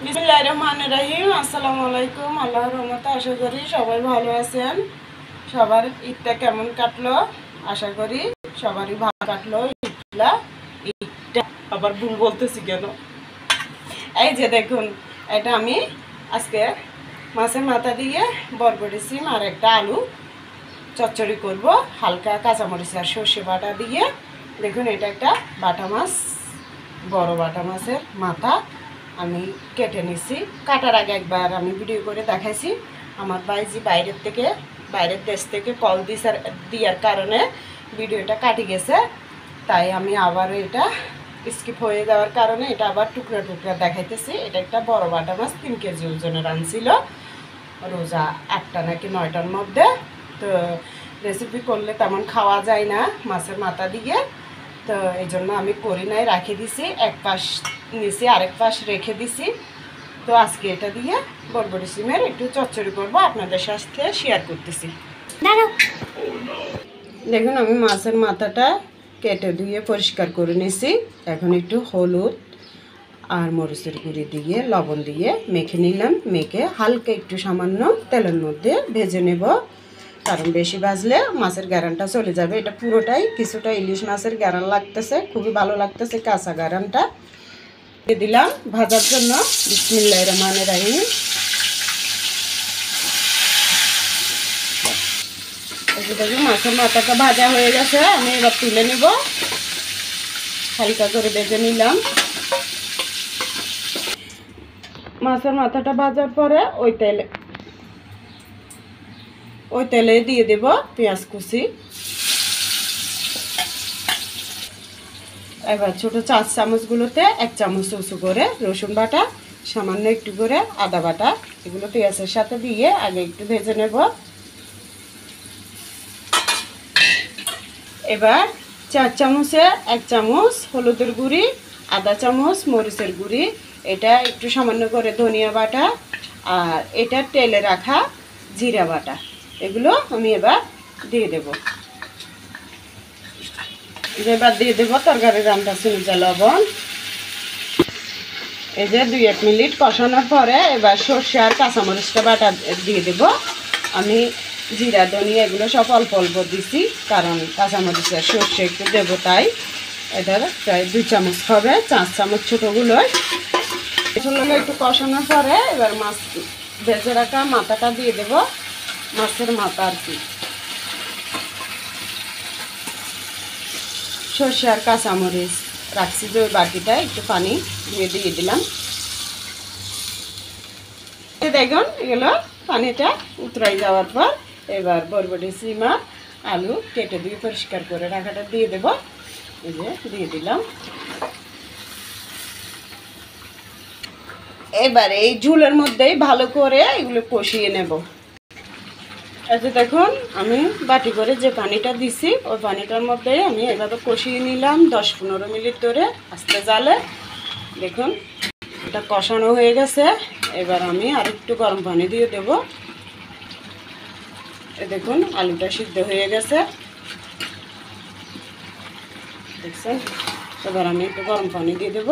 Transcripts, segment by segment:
বিসমিল্লাহির রহমানির রহিম। আসসালামু আলাইকুম। আল্লাহর রহমতে আশা করি সবাই ভালো আছেন। সবার ঈদটা কেমন কাটলো? আশা করি সবারই ভালো কাটলো। ঈদটা আবার ভুল বলতেছি কেন? এই যে দেখুন, এটা আমি আজকে মাছের মাথা দিয়ে বরবটি সিম আর একটা আলু চচ্চড়ি করব হালকা কাঁচামরিচ আর সর্ষে বাটা দিয়ে। দেখুন, এটা একটা বাটা মাছ, বড় বাটা মাছের মাথা আমি কেটে নিছি। কাটার আগে একবার আমি ভিডিও করে দেখাইছি। আমার ভাইজি বাইরের দেশ থেকে কল দেওয়ার কারণে ভিডিওটা কাটি গেছে, তাই আমি আবার এটা স্কিপ হয়ে যাওয়ার কারণে এটা আবার টুকরা টুকরা দেখাইতেছি। এটা একটা বড় বাটা মাছ 3 কেজি ওজনের আনছিল রোজা 8টা নাকি 9টার মধ্যে। তো রেসিপি করলে তেমন খাওয়া যায় না মাছের মাথা দিয়ে, তো এই জন্য আমি করি নাই, রাখে দিছি। এক পাশ নিচে আরেক পাশ রেখে দিছি। তো আজকে এটা দিয়ে বরবটি সিমের একটু চচ্চড়ি করবো, আপনাদের সাথে শেয়ার করতেছি। দেখুন, আমি মাছের মাথাটা কেটে ধুয়ে পরিষ্কার করে নিয়েছি। এখন একটু হলুদ আর মরিচের গুঁড়ি দিয়ে লবণ দিয়ে মেখে নিলাম। মেখে হালকা একটু সামান্য তেলের মধ্যে ভেজে নেব, কারণ বেশি ভাজলে মাছের গ্যারানটা চলে যাবে। এটা পুরোটাই কিছুটা ইলিশ মাছের গ্যারান লাগতেছে, খুবই ভালো লাগতেছে কাঁচা গ্যারানটা। দিয়ে দিলাম ভাজার জন্য। বিসমিল্লাহির রহমানির রহিম। দেখুন, মাছের মাথাটা ভাজা হয়ে গেছে, আমি এবার তুলে নেব। হালকা করে ভেজে নিলাম। মাছের মাথাটা ভাজার পরে ওই তেলে দিয়ে দেব পেঁয়াজ কুচি। এবার ছোটো 4 চামচগুলোতে 1 চামচ উঁচু করে রসুন বাটা, সামান্য একটু করে আদা বাটা, এগুলো পেঁয়াজের সাথে দিয়ে আগে একটু ভেজে নেব। এবার 4 চামচে 1 চামচ হলুদের গুঁড়ি, আধা চামচ মরিচের গুঁড়ি, এটা একটু সামান্য করে ধনিয়া বাটা, আর এটা তেলে রাখা জিরা বাটা, এগুলো আমি এবার দিয়ে দেব। এবার দিয়ে দেবো তরকারির রান্না চিনি লবণ। এই যে 2-1 মিনিট কষানোর পরে এবার সর্ষে আর কাঁচামরিচটা বাটা দিয়ে দেব। আমি জিরা ধনিয়া এগুলো সব অল্প অল্প দিছি, কারণ কাঁচামরিচ আর সর্ষে একটু দেবো, তাই এটার প্রায় 2 চামচ হবে, 4 চামচ ছোটোগুলোয়। ছোটোগুলো একটু কষানোর পরে এবার মাছ ভেজে রাখা মাথাটা দিয়ে দেব। মাছের মাথা আর কি, সর্ষে আর কাঁচামরিচ রাখছি যে ওই বাটিটা, একটু পানি দিয়ে দিলাম। দেখুন, এগুলো পানিটা উতরাই যাওয়ার পর এবার বরবটি সিম আর আলু কেটে দিয়ে পরিষ্কার করে রাখাটা দিয়ে দেব। এই যে দিয়ে দিলাম। এবার এই ঝুলের মধ্যেই ভালো করে এগুলো কষিয়ে নেব। এই যে দেখুন, আমি বাটি করে যে পানিটা দিছি ওই পানিটার মধ্যে আমি এভাবে কষিয়ে নিলাম 10-15 মিনিট ধরে আস্তে জালে। দেখুন, এটা কষানো হয়ে গেছে। এবার আমি আর একটু গরম পানি দিয়ে দেব। দেখুন, আলুটা সিদ্ধ হয়ে গেছে, দেখছেন। এবার আমি একটু গরম পানি দিয়ে দেব।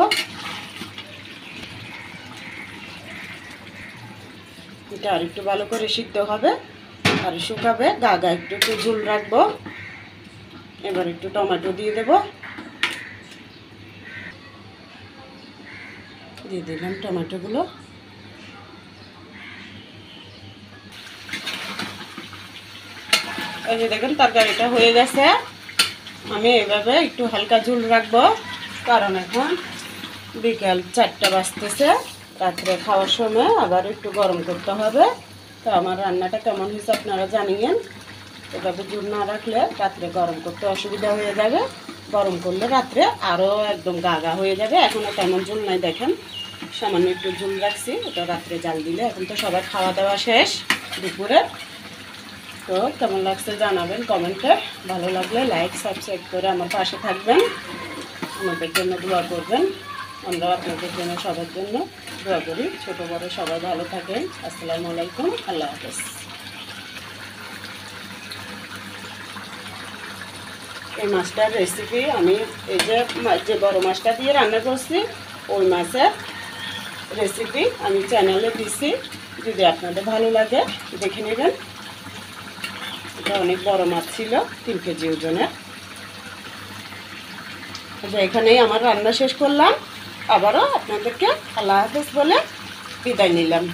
এটা আর একটু ভালো করে সিদ্ধ হবে আর শুকাবে, গা একটু ঝোল রাখবো। এবার একটু টমেটো দিয়ে দেব। দিয়ে দিলাম টমেটোগুলো। এই যে দেখুন, তরকারিটা হয়ে গেছে। আমি এভাবে একটু হালকা ঝোল রাখবো, কারণ এখন বিকাল 4টা বাজতেছে। রাত্রে খাওয়ার সময় আবার একটু গরম করতে হবে। তো আমার রান্নাটা কেমন হয়েছে আপনারা জানিয়েন। এভাবে ঝোল না রাখলে রাত্রে গরম করতে অসুবিধা হয়ে যাবে, গরম করলে রাত্রে আরও একদম গা হয়ে যাবে। এখনও তেমন ঝোল নাই, দেখেন সামান্য একটু ঝোল রাখছি, ওটা রাত্রে জাল দিলে। এখন তো সবার খাওয়া দাওয়া শেষ দুপুরে। তো কেমন লাগছে জানাবেন কমেন্টে। ভালো লাগলে লাইক সাবস্ক্রাইব করে আমার পাশে থাকবেন, আমাদের জন্য দোয়া করবেন। আমরা আপনাদের জন্য সবার জন্য দোয়া করি। ছোটো বড়ো সবাই ভালো থাকেন। আসসালামু আলাইকুম, আল্লাহ হাফেজ। এই মাছটার রেসিপি আমি এই যে বড় মাছটা দিয়ে রান্না করছি, ওই মাছের রেসিপি আমি চ্যানেলে দিছি, যদি আপনাদের ভালো লাগে দেখে নেবেন। এটা অনেক বড় মাছ ছিল, 3 কেজি ওজনের। এখানেই আমার রান্না শেষ করলাম। আবারও আপনাদেরকে আল্লাহ হাফেজ বলে বিদায় নিলাম।